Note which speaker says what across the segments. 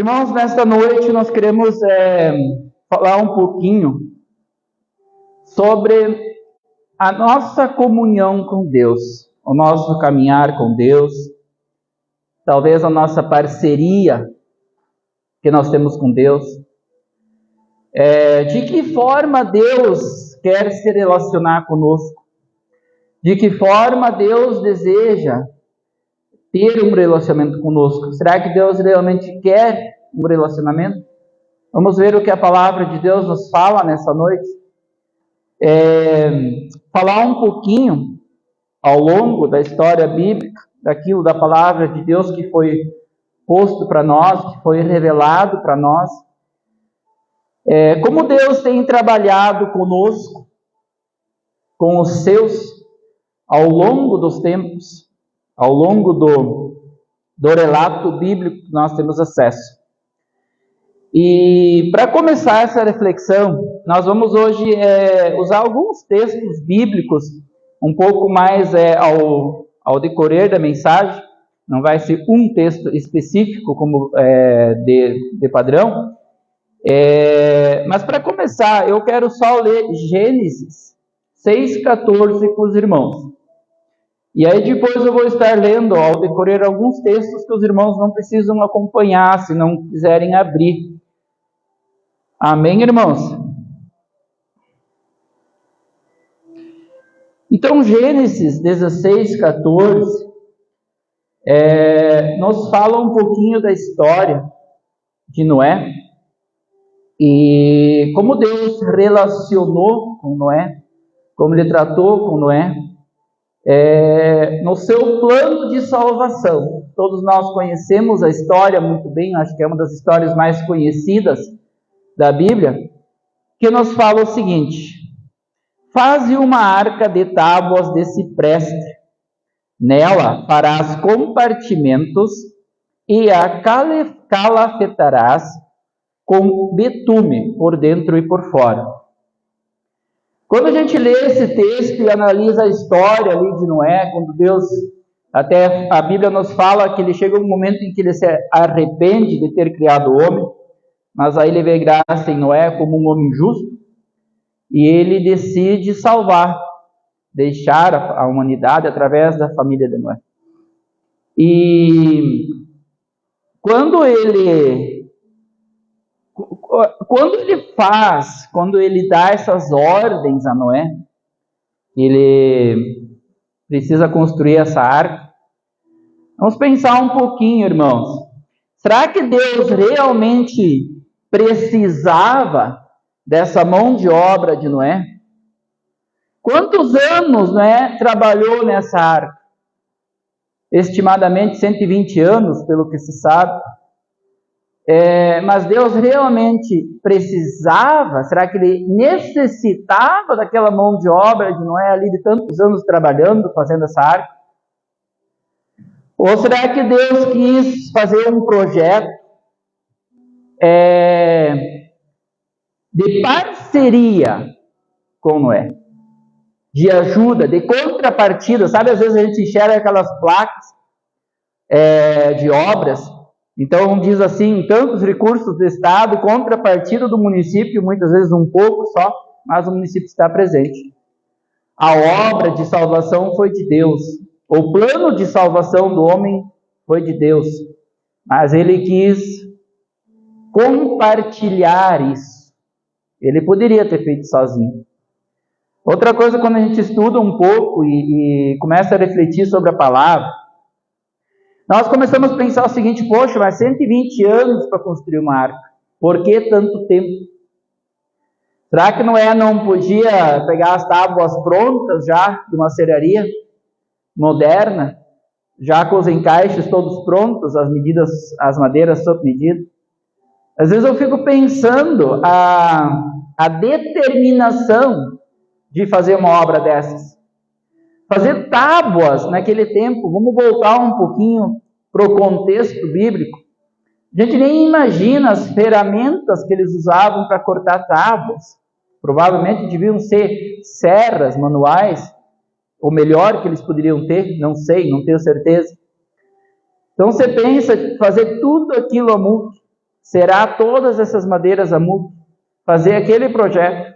Speaker 1: Irmãos, nesta noite nós queremos falar um pouquinho sobre a nossa comunhão com Deus, o nosso caminhar com Deus, talvez a nossa parceria que nós temos com Deus. De que forma Deus quer se relacionar conosco? De que forma Deus deseja ter um relacionamento conosco? Será que Deus realmente quer um relacionamento? Vamos ver o que a palavra de Deus nos fala nessa noite. Falar um pouquinho ao longo da história bíblica, daquilo da palavra de Deus que foi posto para nós, que foi revelado para nós. Como Deus tem trabalhado conosco, com os seus, ao longo dos tempos, ao longo do relato bíblico que nós temos acesso. E para começar essa reflexão, nós vamos hoje usar alguns textos bíblicos, um pouco mais ao decorrer da mensagem. Não vai ser um texto específico como de padrão. Mas para começar, eu quero só ler Gênesis 6,14 com os irmãos. E aí depois eu vou estar lendo ao decorrer alguns textos que os irmãos não precisam acompanhar, se não quiserem abrir. Amém, irmãos? Então, Gênesis 16,14 nos fala um pouquinho da história de Noé e como Deus relacionou com Noé, como Ele tratou com Noé, no seu plano de salvação. Todos nós conhecemos a história muito bem, acho que é uma das histórias mais conhecidas da Bíblia, que nos fala o seguinte: faze uma arca de tábuas de cipreste, nela farás compartimentos e a calafetarás com betume por dentro e por fora. Quando a gente lê esse texto e analisa a história ali de Noé, quando Deus, até a Bíblia nos fala que ele chega um momento em que ele se arrepende de ter criado o homem, mas aí ele vê graça em Noé como um homem justo, e ele decide salvar, deixar a humanidade através da família de Noé. E quando ele dá essas ordens a Noé, ele precisa construir essa arca. Vamos pensar um pouquinho, irmãos. Será que Deus realmente precisava dessa mão de obra de Noé? Quantos anos Noé trabalhou nessa arca? Estimadamente 120 anos, pelo que se sabe. Mas Deus realmente precisava? Será que Ele necessitava daquela mão de obra de Noé ali de tantos anos trabalhando, fazendo essa arca? Ou será que Deus quis fazer um projeto de parceria com Noé, de ajuda, de contrapartida? Sabe, às vezes a gente enxerga aquelas placas de obras, então diz assim, tantos recursos do Estado, contrapartida do município, muitas vezes um pouco só, mas o município está presente. A obra de salvação foi de Deus, o plano de salvação do homem foi de Deus, mas Ele quis compartilhar isso. Ele poderia ter feito sozinho. Outra coisa, quando a gente estuda um pouco e começa a refletir sobre a palavra, nós começamos a pensar o seguinte: poxa, mas 120 anos para construir uma arca, por que tanto tempo? Será que Noé não podia pegar as tábuas prontas já, de uma serraria moderna, já com os encaixes todos prontos, as madeiras sob medida? Às vezes eu fico pensando a determinação de fazer uma obra dessas. Fazer tábuas naquele tempo, vamos voltar um pouquinho para o contexto bíblico. A gente nem imagina as ferramentas que eles usavam para cortar tábuas. Provavelmente deviam ser serras manuais, ou melhor que eles poderiam ter, não sei, não tenho certeza. Então você pensa fazer tudo aquilo a muque. será todas essas madeiras a muco, fazer aquele projeto.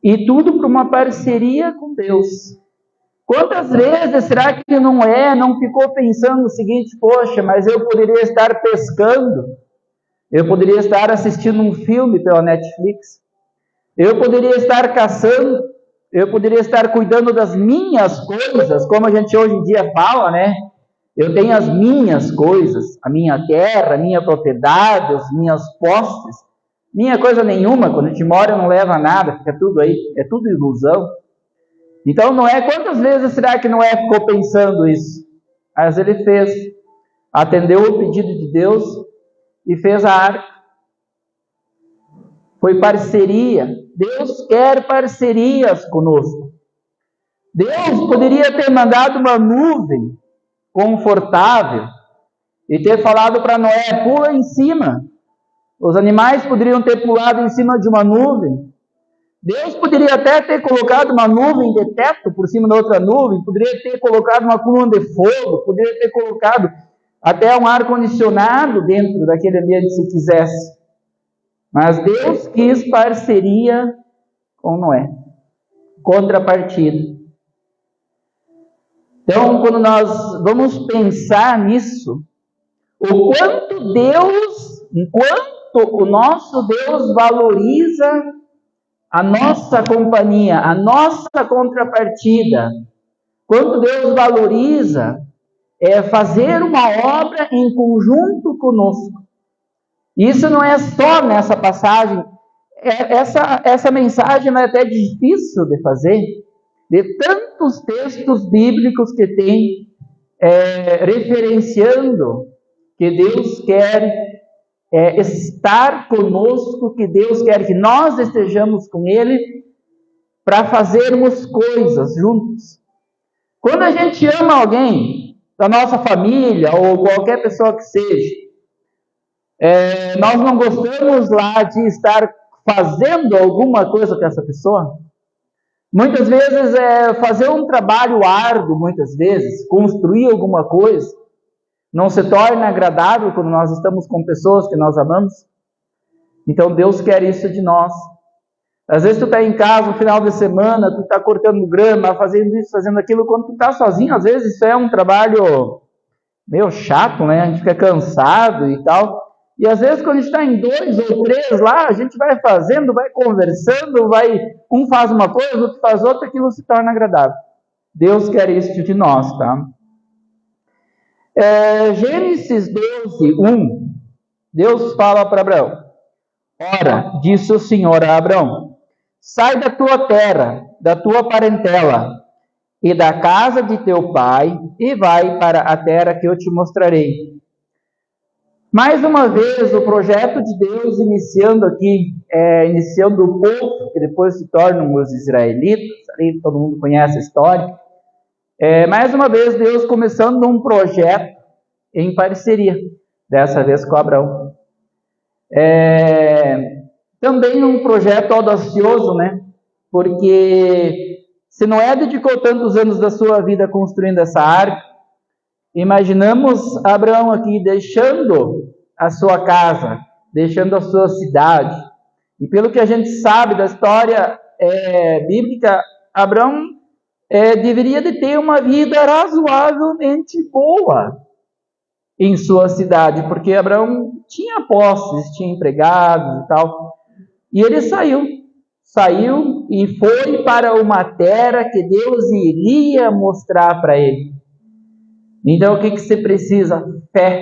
Speaker 1: E tudo para uma parceria com Deus. Quantas vezes será que não ficou pensando o seguinte: poxa, mas eu poderia estar pescando, eu poderia estar assistindo um filme pela Netflix, eu poderia estar caçando, eu poderia estar cuidando das minhas coisas, como a gente hoje em dia fala, né? Eu tenho as minhas coisas, a minha terra, a minha propriedade, as minhas posses. Minha coisa nenhuma, quando a gente mora não leva nada, fica tudo aí, é tudo ilusão. Então Noé, quantas vezes será que Noé ficou pensando isso? Mas ele fez, atendeu o pedido de Deus e fez a arca. Foi parceria. Deus quer parcerias conosco. Deus poderia ter mandado uma nuvem confortável e ter falado para Noé: pula em cima. Os animais poderiam ter pulado em cima de uma nuvem. Deus poderia até ter colocado uma nuvem de teto por cima da outra nuvem, poderia ter colocado uma coluna de fogo, poderia ter colocado até um ar-condicionado dentro daquele ambiente se quisesse. Mas Deus quis parceria com Noé. Contrapartida. Então, quando nós vamos pensar nisso, o quanto o nosso Deus valoriza a nossa companhia, a nossa contrapartida, quanto Deus valoriza fazer uma obra em conjunto conosco. Isso não é só nessa passagem, essa mensagem é até difícil de fazer, de tantos textos bíblicos que tem referenciando que Deus quer estar conosco, que Deus quer que nós estejamos com Ele para fazermos coisas juntos. Quando a gente ama alguém da nossa família ou qualquer pessoa que seja, nós não gostamos lá de estar fazendo alguma coisa com essa pessoa. Muitas vezes fazer um trabalho árduo, muitas vezes, construir alguma coisa, não se torna agradável quando nós estamos com pessoas que nós amamos. Então Deus quer isso de nós. Às vezes tu está em casa no final de semana, tu está cortando grama, fazendo isso, fazendo aquilo. Quando tu está sozinho, às vezes isso é um trabalho meio chato, né? A gente fica cansado e tal. E às vezes quando a gente está em 2 ou 3 lá, a gente vai fazendo, vai conversando, um faz uma coisa, outro faz outra, aquilo se torna agradável. Deus quer isso de nós, tá? Gênesis 12:1, Deus fala para Abraão: ora, disse o Senhor a Abraão, sai da tua terra, da tua parentela e da casa de teu pai e vai para a terra que eu te mostrarei. Mais uma vez, o projeto de Deus iniciando aqui, iniciando o povo, que depois se tornam os israelitas, ali todo mundo conhece a história. Mais uma vez, Deus começando um projeto em parceria, dessa vez com Abraão. Também um projeto audacioso, né? Porque se Noé dedicou tantos anos da sua vida construindo essa arca, imaginamos Abraão aqui deixando a sua casa, deixando a sua cidade. E pelo que a gente sabe da história bíblica, Abraão deveria de ter uma vida razoavelmente boa em sua cidade, porque Abraão tinha posses, tinha empregados e tal. E ele saiu e foi para uma terra que Deus iria mostrar para ele. Então o que você precisa? Fé.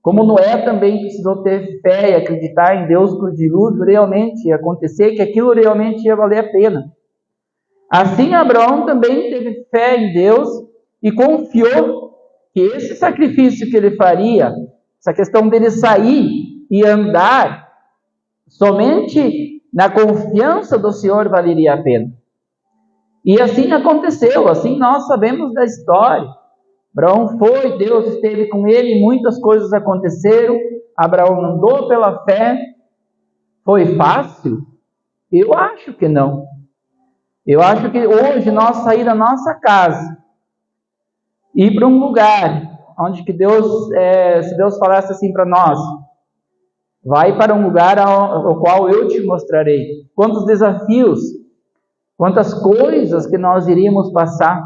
Speaker 1: Como Noé também precisou ter fé e acreditar em Deus que o dilúvio realmente ia acontecer, que aquilo realmente ia valer a pena. Assim Abraão também teve fé em Deus e confiou que esse sacrifício que ele faria, essa questão dele sair e andar, somente na confiança do Senhor valeria a pena. E assim aconteceu, assim nós sabemos da história. Abraão foi, Deus esteve com ele, muitas coisas aconteceram, Abraão andou pela fé. Foi fácil? Eu acho que não. Eu acho que hoje nós sair da nossa casa, ir para um lugar onde que Deus, se Deus falasse assim para nós, Vai para um lugar ao qual eu te mostrarei. Quantos desafios, quantas coisas que nós iríamos passar.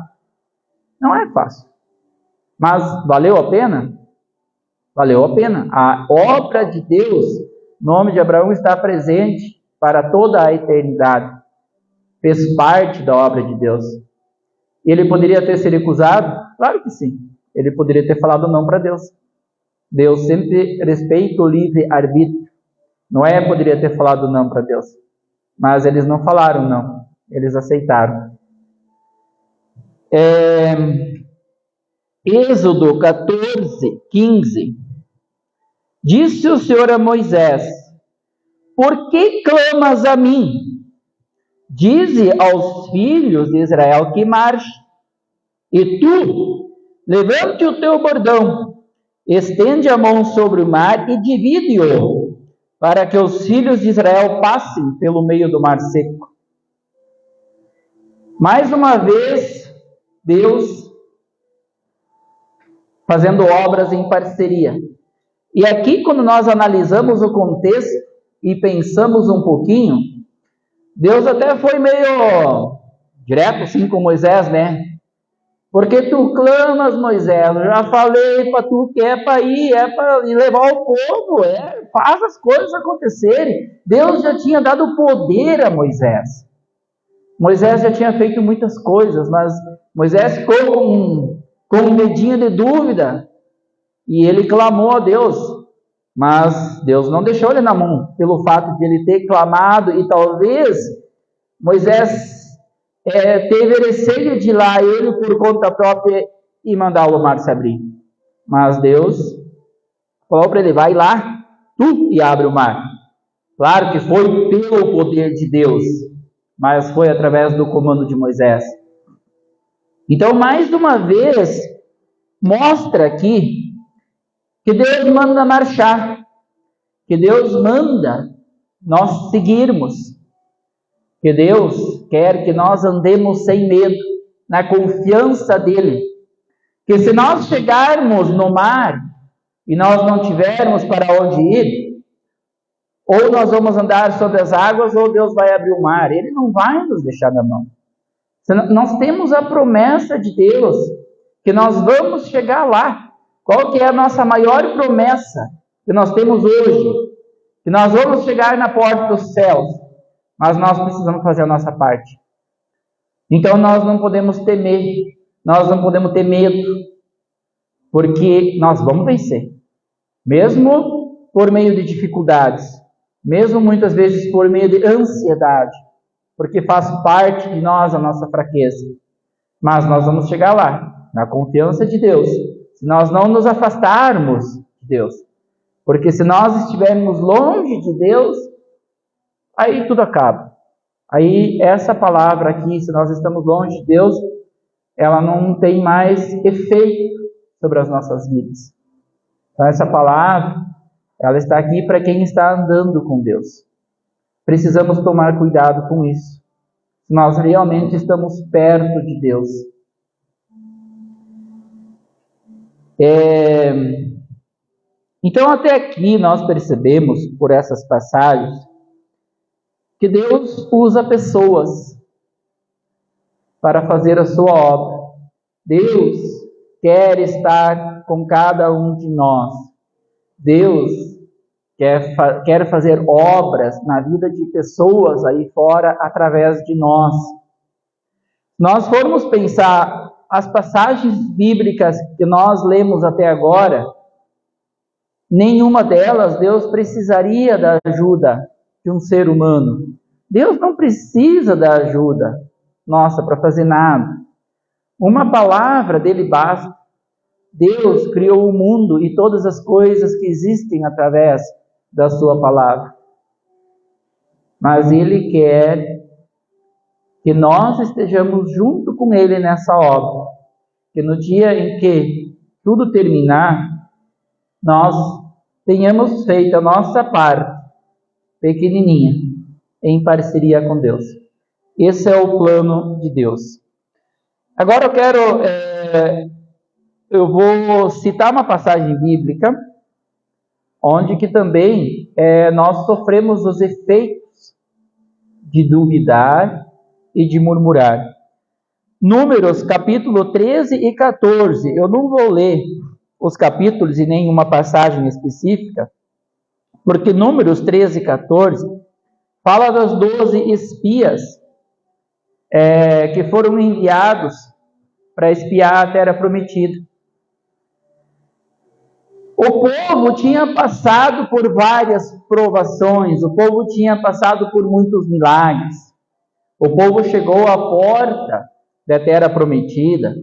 Speaker 1: Não é fácil. Mas valeu a pena? Valeu a pena. A obra de Deus, o nome de Abraão está presente para toda a eternidade. Fez parte da obra de Deus. Ele poderia ter se recusado? Claro que sim. Ele poderia ter falado não para Deus. Deus sempre respeita o livre-arbítrio. Noé poderia ter falado não para Deus. Mas eles não falaram não. Eles aceitaram. Êxodo 14, 15. Disse o Senhor a Moisés: por que clamas a mim? Dize aos filhos de Israel que marche. E tu, levante o teu bordão, estende a mão sobre o mar e divide-o, para que os filhos de Israel passem pelo meio do mar seco. Mais uma vez, Deus fazendo obras em parceria. E aqui, quando nós analisamos o contexto e pensamos um pouquinho, Deus até foi meio direto assim com Moisés, né? Porque tu clamas, Moisés, eu já falei para tu que é para ir, é para levar o povo, faz as coisas acontecerem. Deus já tinha dado poder a Moisés. Moisés já tinha feito muitas coisas, mas Moisés ficou com um medinho de dúvida. E ele clamou a Deus, mas Deus não deixou ele na mão, pelo fato de ele ter clamado, e talvez Moisés teve receio de ir lá ele por conta própria e mandar o mar se abrir. Mas Deus falou para ele: vai lá, tu, e abre o mar. Claro que foi pelo poder de Deus, mas foi através do comando de Moisés. Então, mais uma vez, mostra aqui que Deus manda marchar, que Deus manda nós seguirmos, que Deus quer que nós andemos sem medo, na confiança dEle. Que se nós chegarmos no mar e nós não tivermos para onde ir, ou nós vamos andar sobre as águas, ou Deus vai abrir o mar. Ele não vai nos deixar na mão. Nós temos a promessa de Deus, que nós vamos chegar lá. Qual que é a nossa maior promessa que nós temos hoje? Que nós vamos chegar na porta dos céus. Mas nós precisamos fazer a nossa parte. Então nós não podemos temer, nós não podemos ter medo, porque nós vamos vencer. Mesmo por meio de dificuldades, mesmo muitas vezes por meio de ansiedade, porque faz parte de nós a nossa fraqueza. Mas nós vamos chegar lá, na confiança de Deus, se nós não nos afastarmos de Deus. Porque se nós estivermos longe de Deus, aí tudo acaba. Aí essa palavra aqui, se nós estamos longe de Deus, ela não tem mais efeito sobre as nossas vidas. Então essa palavra, ela está aqui para quem está andando com Deus. Precisamos tomar cuidado com isso. Se nós realmente estamos perto de Deus. Então até aqui nós percebemos, por essas passagens, que Deus usa pessoas para fazer a sua obra. Deus quer estar com cada um de nós. Deus quer fazer obras na vida de pessoas aí fora através de nós. Nós formos pensar as passagens bíblicas que nós lemos até agora, nenhuma delas Deus precisaria da ajuda de um ser humano. Deus não precisa da ajuda nossa para fazer nada. Uma palavra dele basta. Deus criou o mundo e todas as coisas que existem através da sua palavra. Mas ele quer que nós estejamos junto com ele nessa obra. Que no dia em que tudo terminar, nós tenhamos feito a nossa parte, pequenininha, em parceria com Deus. Esse é o plano de Deus. Agora eu vou citar uma passagem bíblica, onde que também nós sofremos os efeitos de duvidar e de murmurar. Números, capítulo 13 e 14. Eu não vou ler os capítulos e nenhuma passagem específica, porque Números 13 e 14 fala das 12 espias que foram enviados para espiar a terra prometida. O povo tinha passado por várias provações, o povo tinha passado por muitos milagres, o povo chegou à porta da terra prometida.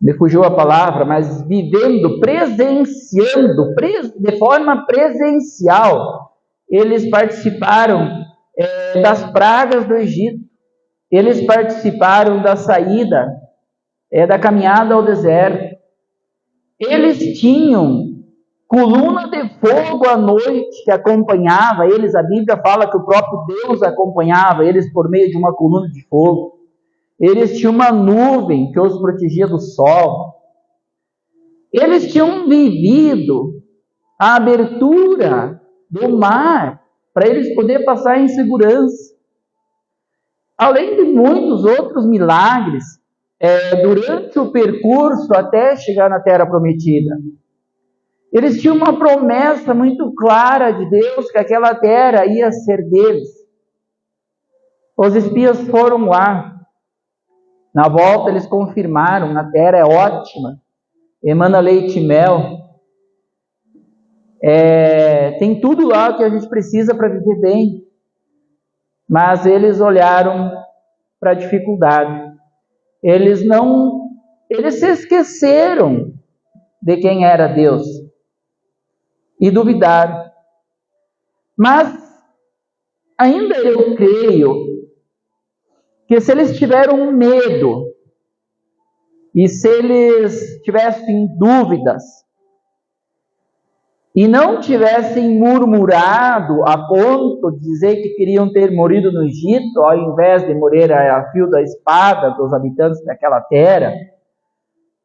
Speaker 1: Me fugiu a palavra, mas vivendo, presenciando, de forma presencial, eles participaram das pragas do Egito, eles participaram da saída, da caminhada ao deserto. Eles tinham coluna de fogo à noite que acompanhava eles. A Bíblia fala que o próprio Deus acompanhava eles por meio de uma coluna de fogo. Eles tinham uma nuvem que os protegia do sol. Eles tinham vivido a abertura do mar para eles poderem passar em segurança. Além de muitos outros milagres, durante o percurso até chegar na terra prometida. Eles tinham uma promessa muito clara de Deus que aquela terra ia ser deles. Os espias foram lá. Na volta eles confirmaram, a terra é ótima, emana leite e mel. Tem tudo lá que a gente precisa para viver bem. Mas eles olharam para a dificuldade. Eles se esqueceram de quem era Deus e duvidaram. Mas ainda eu creio que se eles tiveram medo e se eles tivessem dúvidas e não tivessem murmurado a ponto de dizer que queriam ter morrido no Egito, ao invés de morrer a fio da espada dos habitantes daquela terra,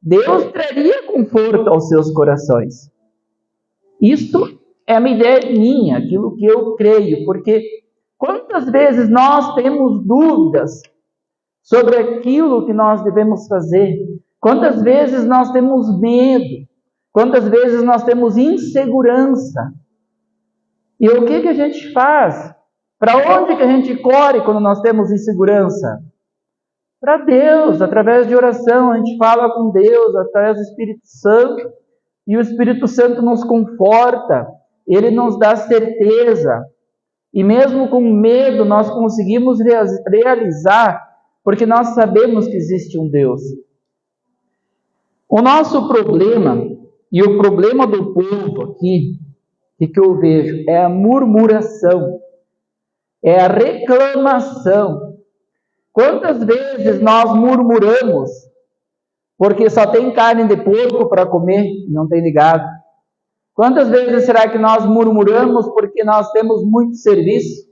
Speaker 1: Deus traria conforto aos seus corações. Isso é uma ideia minha, aquilo que eu creio, porque quantas vezes nós temos dúvidas sobre aquilo que nós devemos fazer? Quantas vezes nós temos medo? Quantas vezes nós temos insegurança? E o que a gente faz? Para onde que a gente corre quando nós temos insegurança? Para Deus, através de oração. A gente fala com Deus, através do Espírito Santo. E o Espírito Santo nos conforta. Ele nos dá certeza. E mesmo com medo, nós conseguimos realizar, porque nós sabemos que existe um Deus. O nosso problema, e o problema do povo aqui, que eu vejo, é a murmuração, é a reclamação. Quantas vezes nós murmuramos porque só tem carne de porco para comer e não tem de gado? Quantas vezes será que nós murmuramos porque nós temos muito serviço?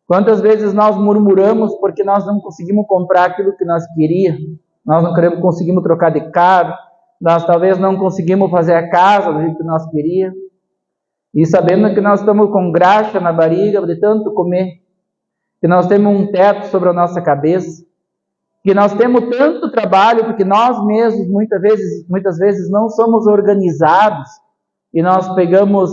Speaker 1: Quantas vezes nós murmuramos porque nós não conseguimos comprar aquilo que nós queríamos? Nós não conseguimos trocar de carro, nós talvez não conseguimos fazer a casa do jeito que nós queríamos. E sabendo que nós estamos com graxa na barriga de tanto comer, que nós temos um teto sobre a nossa cabeça, que nós temos tanto trabalho, porque nós mesmos muitas vezes não somos organizados, e nós pegamos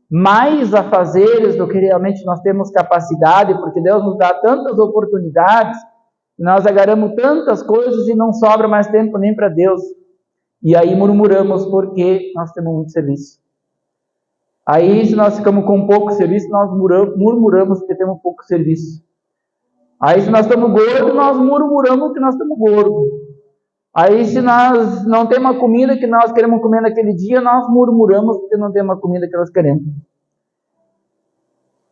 Speaker 1: mais afazeres do que realmente nós temos capacidade, porque Deus nos dá tantas oportunidades, nós agarramos tantas coisas e não sobra mais tempo nem para Deus. E aí murmuramos porque nós temos muito serviço. Aí, se nós ficamos com pouco serviço, nós murmuramos porque temos pouco serviço. Aí, se nós estamos gordos, nós murmuramos que nós estamos gordos. Aí, se nós não temos a comida que nós queremos comer naquele dia, nós murmuramos porque não temos a comida que nós queremos.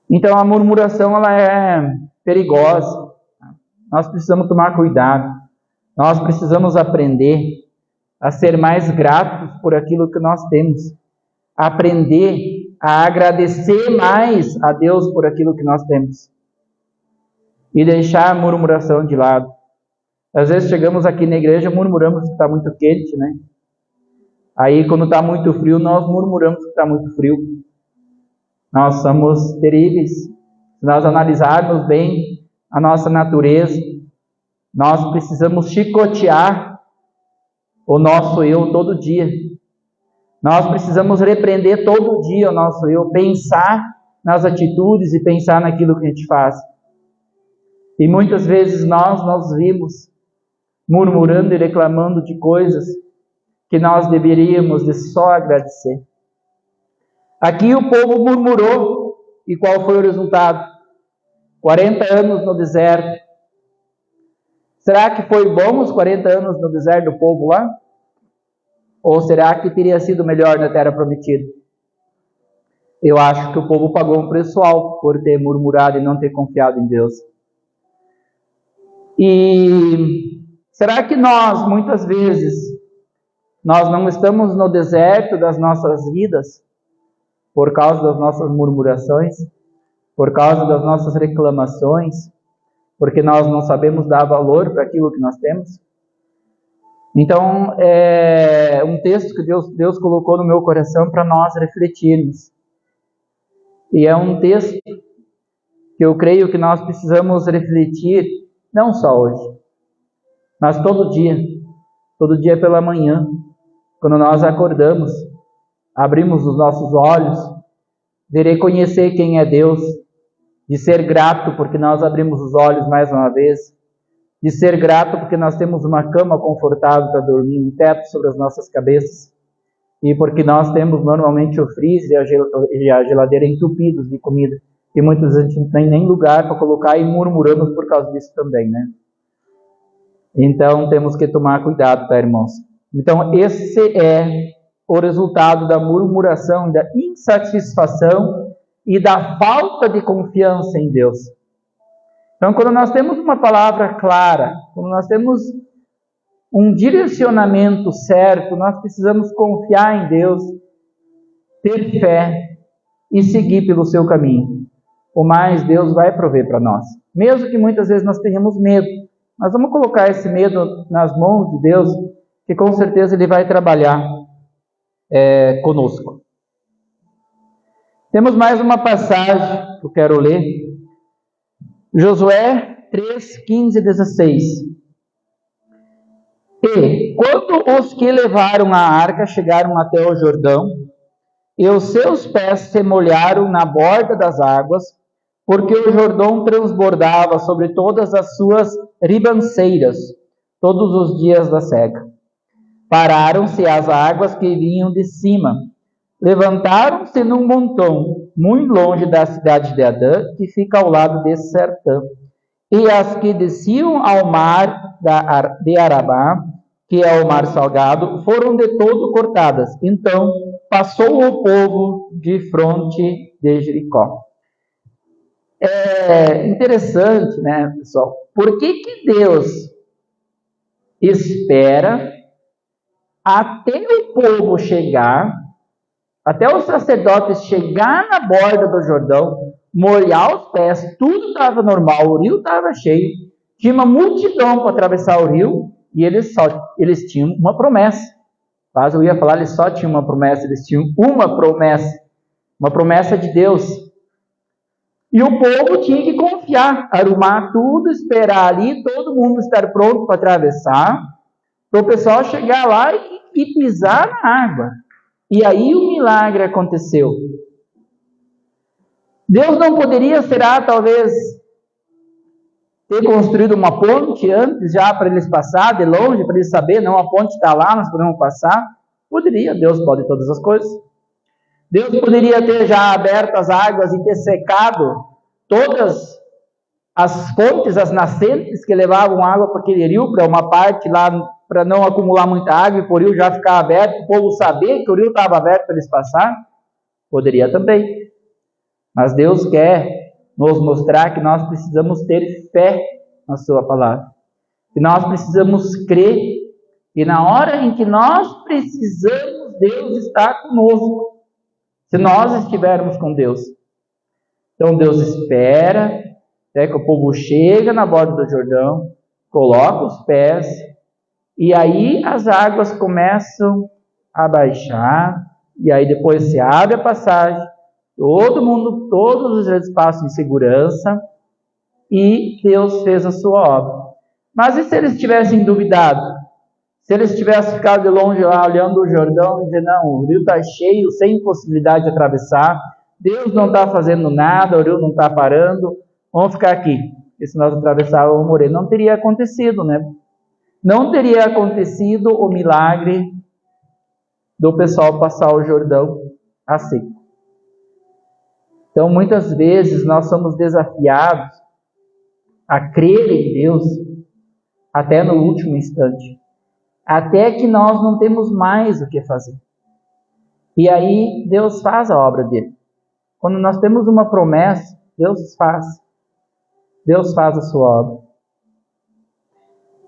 Speaker 1: Então, a murmuração ela é perigosa. Nós precisamos tomar cuidado. Nós precisamos aprender a ser mais gratos por aquilo que nós temos. Aprender a agradecer mais a Deus por aquilo que nós temos. E deixar a murmuração de lado. Às vezes chegamos aqui na igreja e murmuramos que está muito quente, né? Aí, quando está muito frio, nós murmuramos que está muito frio. Nós somos terríveis. Se nós analisarmos bem a nossa natureza, nós precisamos chicotear o nosso eu todo dia. Nós precisamos repreender todo dia o nosso eu, pensar nas atitudes e pensar naquilo que a gente faz. E muitas vezes nós vimos murmurando e reclamando de coisas que nós deveríamos de só agradecer. Aqui o povo murmurou, e qual foi o resultado? 40 anos no deserto. Será que foi bom os 40 anos no deserto do povo lá? Ou será que teria sido melhor na terra prometida? Eu acho que o povo pagou um preço alto por ter murmurado e não ter confiado em Deus. E será que nós, muitas vezes, nós não estamos no deserto das nossas vidas por causa das nossas murmurações, por causa das nossas reclamações, porque nós não sabemos dar valor para aquilo que nós temos? Então, é um texto que Deus colocou no meu coração para nós refletirmos. E é um texto que eu creio que nós precisamos refletir, não só hoje, mas todo dia pela manhã, quando nós acordamos, abrimos os nossos olhos, de reconhecer quem é Deus, de ser grato porque nós abrimos os olhos mais uma vez, de ser grato porque nós temos uma cama confortável para dormir, um teto sobre as nossas cabeças, e porque nós temos normalmente o freezer e a geladeira entupidos de comida, e muitas vezes a gente não tem nem lugar para colocar e murmuramos por causa disso também, né? Então temos que tomar cuidado, tá, irmãos? Então esse é o resultado da murmuração, da insatisfação e da falta de confiança em Deus. Então, quando nós temos uma palavra clara, quando nós temos um direcionamento certo, nós precisamos confiar em Deus, ter fé e seguir pelo seu caminho. O mais Deus vai prover para nós. Mesmo que muitas vezes nós tenhamos medo, nós vamos colocar esse medo nas mãos de Deus, que com certeza Ele vai trabalhar conosco. Temos mais uma passagem que eu quero ler. Josué 3, 15 e 16. E quando os que levaram a arca chegaram até o Jordão, e os seus pés se molharam na borda das águas, porque o Jordão transbordava sobre todas as suas ribanceiras, todos os dias da seca. Pararam-se as águas que vinham de cima, levantaram-se num montão, muito longe da cidade de Adã, que fica ao lado desse sertão. E as que desciam ao mar de Arabá, que é o mar salgado, foram de todo cortadas. Então passou o povo de fronte de Jericó. É interessante, né, pessoal? Por que Deus espera até o povo chegar, até os sacerdotes chegar na borda do Jordão, molhar os pés, tudo estava normal, o rio estava cheio, tinha uma multidão para atravessar o rio, e eles tinham uma promessa. Quase eu ia falar, eles só tinham uma promessa, eles tinham uma promessa de Deus. E o povo tinha que confiar, arrumar tudo, esperar ali, todo mundo estar pronto para atravessar, para o pessoal chegar lá e pisar na água. E aí o milagre aconteceu. Deus não poderia, será, talvez, ter construído uma ponte antes, já para eles passar de longe, para eles saberem, não, a ponte está lá, nós podemos passar? Poderia, Deus pode todas as coisas. Deus poderia ter já aberto as águas e ter secado todas as fontes, as nascentes que levavam água para aquele rio, para uma parte lá, para não acumular muita água, e por o rio já ficar aberto, o povo saber que o rio estava aberto para eles passar? Poderia também. Mas Deus quer nos mostrar que nós precisamos ter fé na sua palavra. Que nós precisamos crer. E na hora em que nós precisamos, Deus está conosco. Se nós estivermos com Deus. Então Deus espera até que o povo chega na borda do Jordão, coloca os pés, e aí as águas começam abaixar, e aí depois se abre a passagem, todo mundo, todos os reis passam em segurança, e Deus fez a sua obra. Mas e se eles tivessem duvidado? Se eles tivessem ficado de longe lá, olhando o Jordão e dizendo, não, o rio está cheio, sem possibilidade de atravessar, Deus não está fazendo nada, o rio não está parando, vamos ficar aqui. E se nós atravessarmos, vamos morrer. Não teria acontecido, né? Não teria acontecido o milagre do pessoal passar o Jordão a seco. Então, muitas vezes, nós somos desafiados a crer em Deus até no último instante. Até que nós não temos mais o que fazer. E aí, Deus faz a obra dele. Quando nós temos uma promessa, Deus faz. Deus faz a sua obra.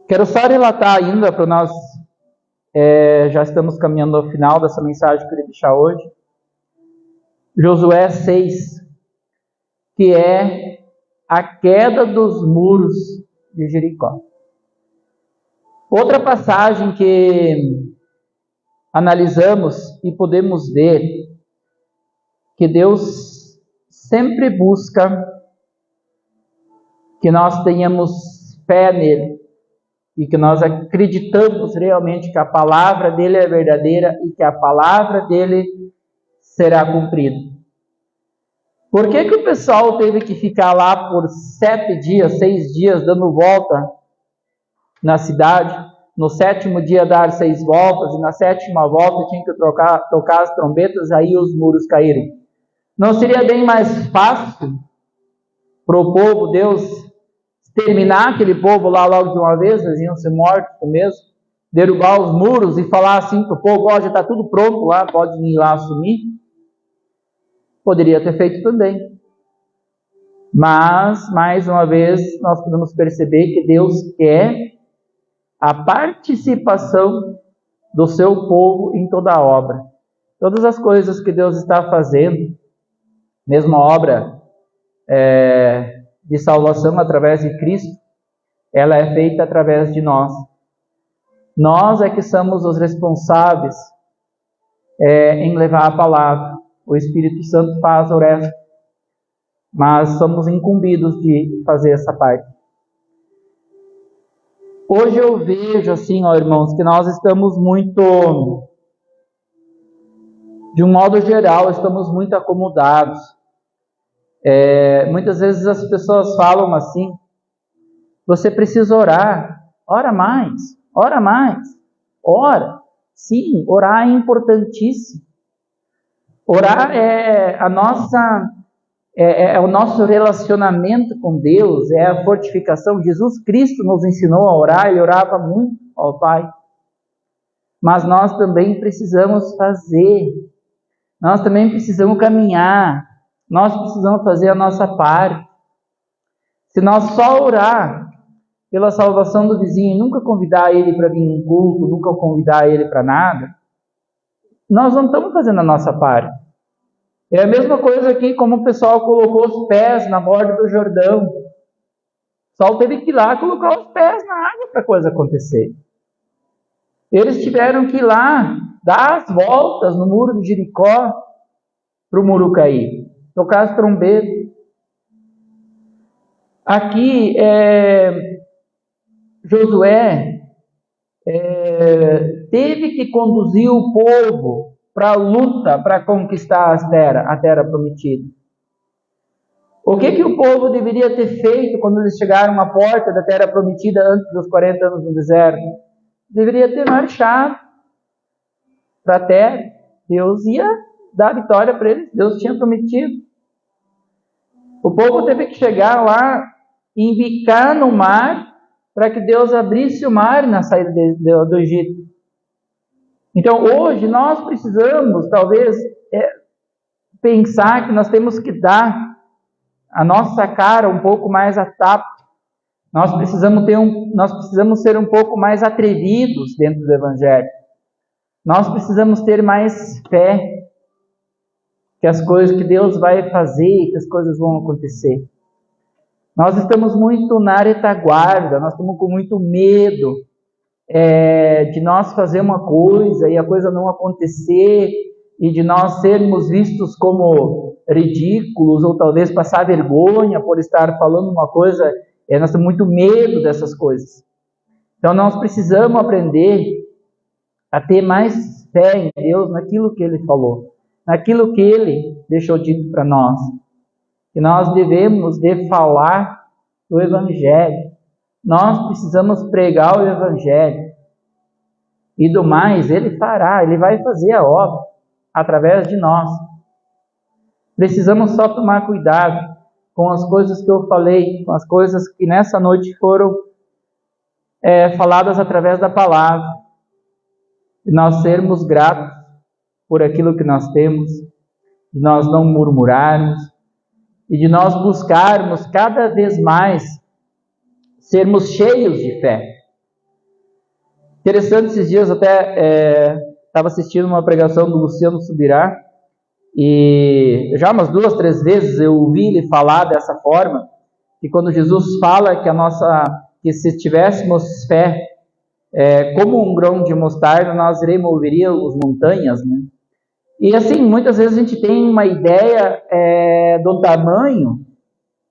Speaker 1: Quero só relatar ainda para nós, já estamos caminhando ao final dessa mensagem que eu queria deixar hoje. Josué 6, que é a queda dos muros de Jericó. Outra passagem que analisamos e podemos ver que Deus sempre busca que nós tenhamos fé nele e que nós acreditamos realmente que a palavra dele é verdadeira e que a palavra dele será cumprida. Por que o pessoal teve que ficar lá por 7 dias, 6 dias, dando volta na cidade? No 7º dia dar 6 voltas, e na 7ª volta tinha que tocar as trombetas, aí os muros caíram. Não seria bem mais fácil para o povo, Deus, terminar aquele povo lá logo de uma vez, eles iam ser mortos mesmo, derrubar os muros e falar assim para o povo, ó, já está tudo pronto lá, pode ir lá assumir? Poderia ter feito também. Mas, mais uma vez, nós podemos perceber que Deus quer a participação do seu povo em toda a obra. Todas as coisas que Deus está fazendo, mesmo a obra de salvação através de Cristo, ela é feita através de nós. Nós é que somos os responsáveis em levar a palavra. O Espírito Santo faz o resto, mas somos incumbidos de fazer essa parte. Hoje eu vejo assim, ó, irmãos, que nós estamos muito, de um modo geral, estamos muito acomodados. Muitas vezes as pessoas falam assim, você precisa orar, ora mais, ora mais, ora. Sim, orar é importantíssimo. Orar é o nosso relacionamento com Deus, é a fortificação. Jesus Cristo nos ensinou a orar, ele orava muito ao Pai. Mas nós também precisamos fazer, nós também precisamos caminhar, nós precisamos fazer a nossa parte. Se nós só orar pela salvação do vizinho e nunca convidar ele para vir num culto, nunca convidar ele para nada, nós não estamos fazendo a nossa parte. É a mesma coisa aqui, como o pessoal colocou os pés na borda do Jordão. O pessoal teve que ir lá colocar os pés na água para a coisa acontecer. Eles tiveram que ir lá, dar as voltas no muro de Jericó para o muro cair. Tocar as trombetas. Aqui, Josué teve que conduzir o povo para a luta, para conquistar a terra prometida. O que o povo deveria ter feito quando eles chegaram à porta da terra prometida antes dos 40 anos no deserto? Deveria ter marchado para a terra. Deus ia dar vitória para eles, Deus tinha prometido. O povo teve que chegar lá e embicar no mar para que Deus abrisse o mar na saída do Egito. Então, hoje, nós precisamos, talvez, pensar que nós temos que dar a nossa cara um pouco mais a tapa. Nós precisamos ser um pouco mais atrevidos dentro do Evangelho. Nós precisamos ter mais fé que as coisas que Deus vai fazer, que as coisas vão acontecer. Nós estamos muito na retaguarda, nós estamos com muito medo de nós fazer uma coisa e a coisa não acontecer, e de nós sermos vistos como ridículos, ou talvez passar vergonha por estar falando uma coisa, nós temos muito medo dessas coisas. Então nós precisamos aprender a ter mais fé em Deus, naquilo que Ele falou, naquilo que Ele deixou dito para nós, que nós devemos de falar do Evangelho, nós precisamos pregar o Evangelho, e do mais Ele fará, Ele vai fazer a obra através de nós. Precisamos só tomar cuidado com as coisas que eu falei, com as coisas que nessa noite foram faladas através da palavra, de nós sermos gratos por aquilo que nós temos, de nós não murmurarmos, e de nós buscarmos cada vez mais sermos cheios de fé. Interessante, esses dias até estava assistindo uma pregação do Luciano Subirá, e já umas 2, 3 vezes eu ouvi ele falar dessa forma, que quando Jesus fala que se tivéssemos fé como um grão de mostarda, nós removeríamos montanhas, né? E assim, muitas vezes a gente tem uma ideia do tamanho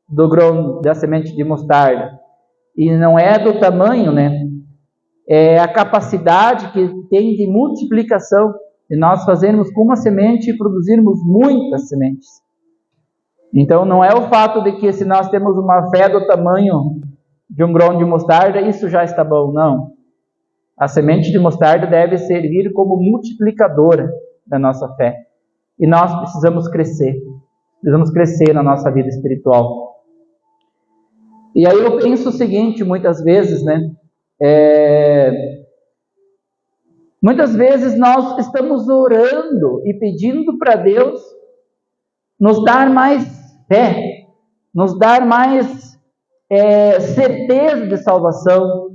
Speaker 1: do grão da semente de mostarda, e não é do tamanho, né? É a capacidade que tem de multiplicação, de nós fazermos com uma semente e produzirmos muitas sementes. Então não é o fato de que se nós temos uma fé do tamanho de um grão de mostarda, isso já está bom, não. A semente de mostarda deve servir como multiplicadora da nossa fé. E nós precisamos crescer na nossa vida espiritual. E aí eu penso o seguinte, muitas vezes, né? Muitas vezes nós estamos orando e pedindo para Deus nos dar mais fé, nos dar mais certeza de salvação,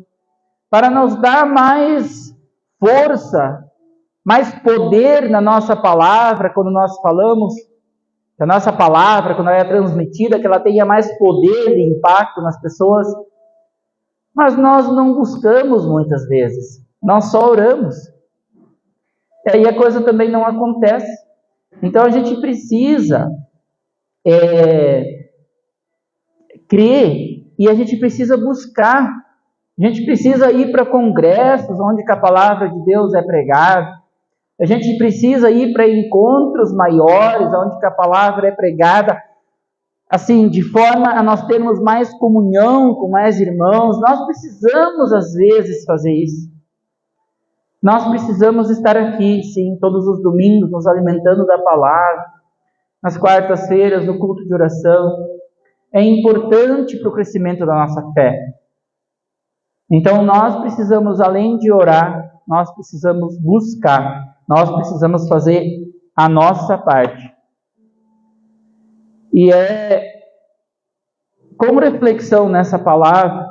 Speaker 1: para nos dar mais força, mais poder na nossa palavra, quando nós falamos, que a nossa palavra, quando ela é transmitida, que ela tenha mais poder e impacto nas pessoas. Mas nós não buscamos muitas vezes, nós só oramos. E aí a coisa também não acontece. Então a gente precisa crer, e a gente precisa buscar. A gente precisa ir para congressos onde a palavra de Deus é pregada. A gente precisa ir para encontros maiores onde a palavra é pregada, assim, de forma a nós termos mais comunhão com mais irmãos. Nós precisamos, às vezes, fazer isso. Nós precisamos estar aqui, sim, todos os domingos, nos alimentando da palavra, nas quartas-feiras, no culto de oração. É importante para o crescimento da nossa fé. Então, nós precisamos, além de orar, nós precisamos buscar, nós precisamos fazer a nossa parte. E como reflexão nessa palavra,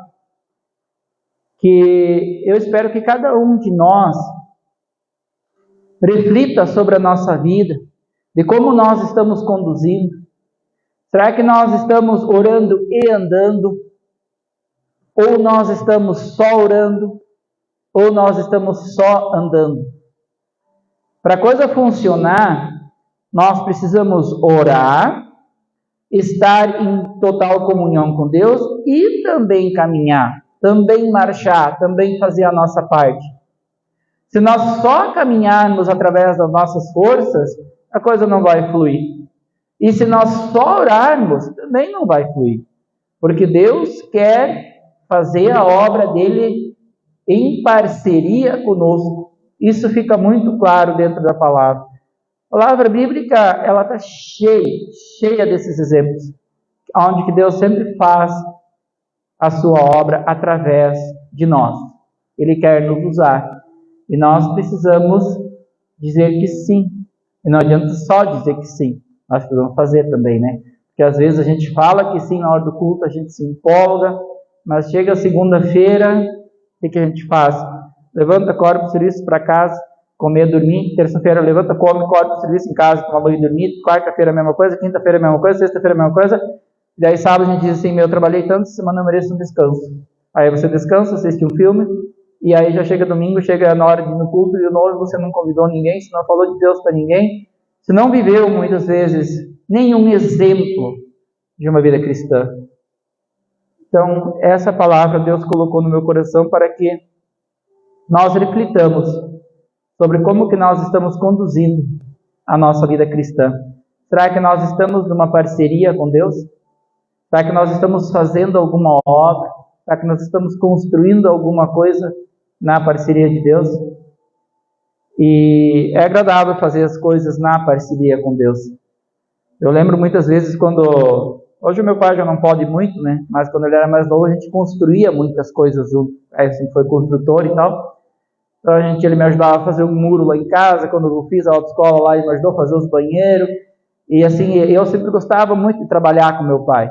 Speaker 1: que eu espero que cada um de nós reflita sobre a nossa vida, de como nós estamos conduzindo. Será que nós estamos orando e andando? Ou nós estamos só orando? Ou nós estamos só andando? Para a coisa funcionar, nós precisamos orar, estar em total comunhão com Deus e também caminhar, também marchar, também fazer a nossa parte. Se nós só caminharmos através das nossas forças, a coisa não vai fluir. E se nós só orarmos, também não vai fluir. Porque Deus quer fazer a obra dele em parceria conosco. Isso fica muito claro dentro da palavra. A palavra bíblica, ela está cheia desses exemplos, onde que Deus sempre faz a sua obra através de nós. Ele quer nos usar. E nós precisamos dizer que sim. E não adianta só dizer que sim. Nós precisamos fazer também, né? Porque às vezes a gente fala que sim na hora do culto, a gente se empolga, mas chega segunda-feira, o que a gente faz? Levanta, corre para o serviço, para casa, comer, dormir. Terça-feira levanta, come, corre para o serviço em casa, toma banho e dormir. Quarta-feira a mesma coisa, quinta-feira a mesma coisa, sexta-feira a mesma coisa. E daí sábado a gente diz assim, eu trabalhei tanto, semana eu mereço um descanso. Aí você descansa, assiste um filme, e aí já chega domingo, chega na hora de ir no culto, e de novo você não convidou ninguém, você não falou de Deus para ninguém, você não viveu muitas vezes nenhum exemplo de uma vida cristã. Então, essa palavra Deus colocou no meu coração para que nós reflitamos sobre como que nós estamos conduzindo a nossa vida cristã. Será que nós estamos numa parceria com Deus? Será que nós estamos fazendo alguma obra? Será que nós estamos construindo alguma coisa na parceria de Deus? E é agradável fazer as coisas na parceria com Deus. Eu lembro muitas vezes quando... Hoje o meu pai já não pode muito, né? Mas quando ele era mais novo a gente construía muitas coisas junto. Aí sempre foi construtor e tal. Então ele me ajudava a fazer um muro lá em casa. Quando eu fiz a autoescola lá, ele me ajudou a fazer os banheiros. E assim, eu sempre gostava muito de trabalhar com meu pai.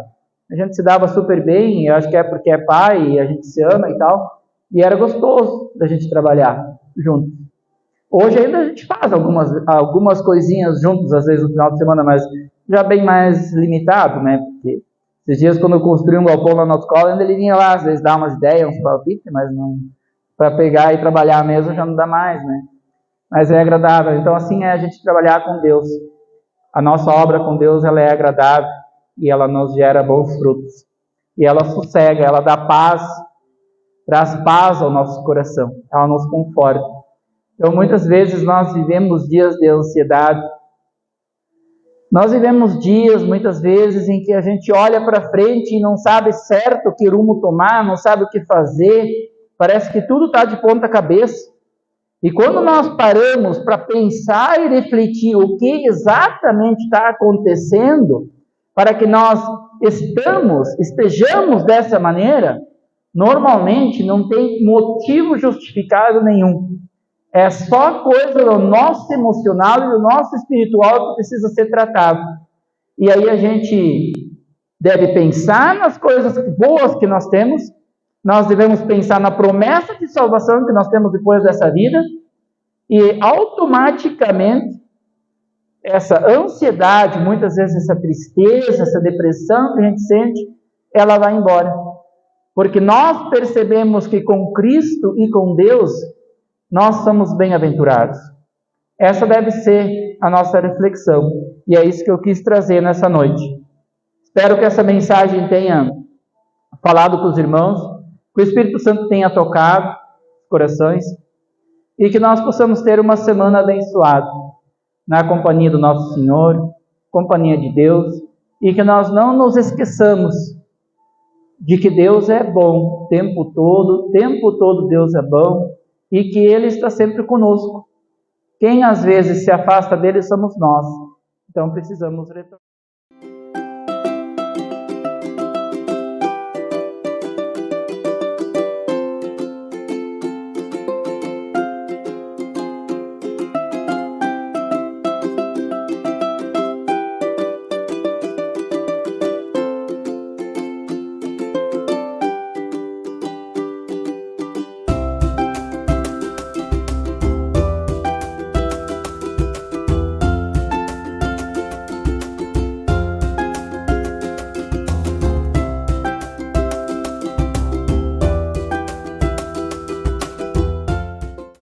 Speaker 1: A gente se dava super bem, eu acho que é porque é pai e a gente se ama e tal. E era gostoso da gente trabalhar juntos. Hoje ainda a gente faz algumas coisinhas juntos, às vezes no final de semana, mas já bem mais limitado, né? Porque esses dias quando eu construí um galpão lá na autoescola, ainda ele vinha lá, às vezes dar umas ideias, uns palpites, mas não... Para pegar e trabalhar mesmo já não dá mais, né? Mas é agradável. Então assim é a gente trabalhar com Deus. A nossa obra com Deus, ela é agradável e ela nos gera bons frutos. E ela sossega, ela dá paz, traz paz ao nosso coração, ela nos conforta. Então muitas vezes nós vivemos dias de ansiedade. Nós vivemos dias, muitas vezes, em que a gente olha para frente e não sabe certo que rumo tomar, não sabe o que fazer, parece que tudo está de ponta cabeça. E quando nós paramos para pensar e refletir o que exatamente está acontecendo, para que nós estejamos dessa maneira, normalmente não tem motivo justificado nenhum. É só coisa do nosso emocional e do nosso espiritual que precisa ser tratado. E aí a gente deve pensar nas coisas boas que nós temos, nós devemos pensar na promessa de salvação que nós temos depois dessa vida, e automaticamente essa ansiedade, muitas vezes essa tristeza, essa depressão que a gente sente, ela vai embora. Porque nós percebemos que com Cristo e com Deus, nós somos bem-aventurados. Essa deve ser a nossa reflexão. E é isso que eu quis trazer nessa noite. Espero que essa mensagem tenha falado com os irmãos, que o Espírito Santo tenha tocado os corações e que nós possamos ter uma semana abençoada na companhia do nosso Senhor, companhia de Deus, e que nós não nos esqueçamos de que Deus é bom o tempo todo Deus é bom, e que Ele está sempre conosco. Quem às vezes se afasta dele somos nós. Então precisamos retornar.